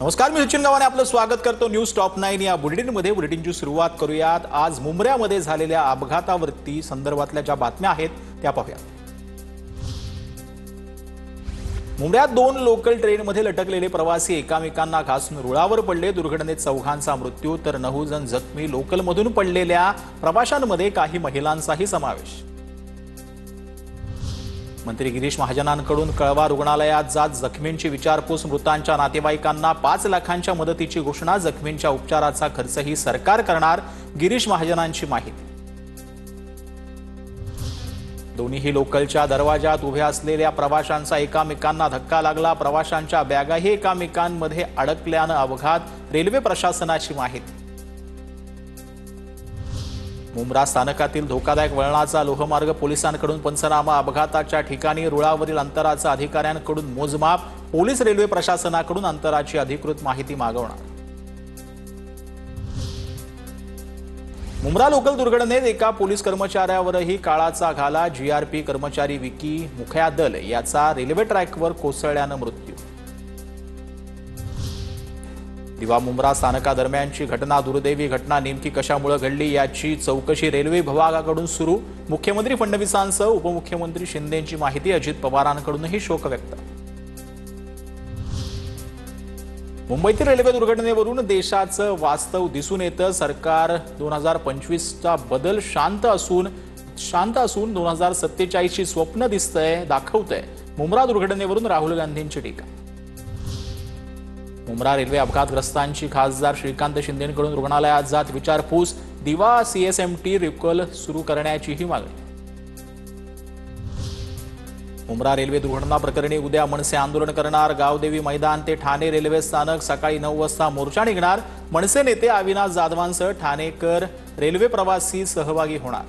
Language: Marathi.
नमस्कार, मी सचिन गावाने आपलं स्वागत करतो न्यूज टॉप 9 या बुलेटिनमध्ये। बुलेटिनची सुरुवात करूयात आज मुंब्र्यामध्ये झालेल्या अपघातावरती संदर्भातल्या ज्या बातम्या आहेत त्या पाहूयात। मुंब्र्यात 2 लोकल ट्रेनमध्ये लटकलेले प्रवासी एकमेकांना घासून रुळावर पडले। दुर्घटनेत 4 मृत्यू तर 9 जण जखमी। लोकलमधून पडलेल्या प्रवाशांमध्ये काही महिलांचाही समावेश। मंत्री गिरीश महाजनांकडून कळवा रुग्णालयात जात जखमींची विचारपूस। मृतांच्या नातेवाईकांना 5 लाखांच्या मदतीची घोषणा। जखमींच्या उपचाराचा खर्चही सरकार करणार, गिरीश महाजनांची माहिती। दोन्ही लोकलच्या दरवाजात उभे असलेल्या प्रवाशांचा एकमेकांना धक्का लागला। प्रवाशांच्या बॅगाही एकमेकांमध्ये अडकल्यानं अपघात, रेल्वे प्रशासनाची माहिती। मुंब्रा स्थानकातील धोकादायक वळणाचा लोहमार्ग पोलिसांकडून पंचनामा। अपघाताच्या ठिकाणी रुळावरील अंतराचा अधिकाऱ्यांकडून मोजमाप। पोलीस रेल्वे प्रशासनाकडून अंतराची अधिकृत माहिती मागवणार। मुंब्रा लोकल दुर्घटनेत एका पोलीस कर्मचाऱ्यावरही काळाचा घाला। जीआरपी कर्मचारी विकी मुखयादल याचा रेल्वे ट्रॅकवर कोसळल्यानं मृत्यू। दिवा मुंब्रा स्थानकादरम्यानची घटना दुर्दैवी घटना नेमकी कशामुळे घडली याची चौकशी रेल्वे विभागाकडून सुरू। मुख्यमंत्री फडणवीसांसह उपमुख्यमंत्री शिंदेंची माहिती। अजित पवारांकडूनही शोक व्यक्त। मुंबईतील रेल्वे दुर्घटनेवरून देशाचं वास्तव दिसून येतं। सरकार 2025चा बदल शांत असून 2047ची स्वप्न दाखवतंय। मुंब्रा दुर्घटनेवरून राहुल गांधींची टीका। मुंब्रा रेल्वे अपघातग्रस्तांची खासदार श्रीकांत शिंदेंकडून रुग्णालयात जात विचारपूस। दिवा सीएसएमटी रिकॉल सुरू करण्याचीही मागणी। मुंब्रा रेल्वे दुर्घटना प्रकरणी उद्या मनसे आंदोलन करणार। गावदेवी मैदान ते ठाणे रेल्वे स्थानक सकाळी 9 वाजता मोर्चा निघणार। मनसे नेते अविनाश जाधवांसह ठाणेकर रेल्वे प्रवासी सहभागी होणार।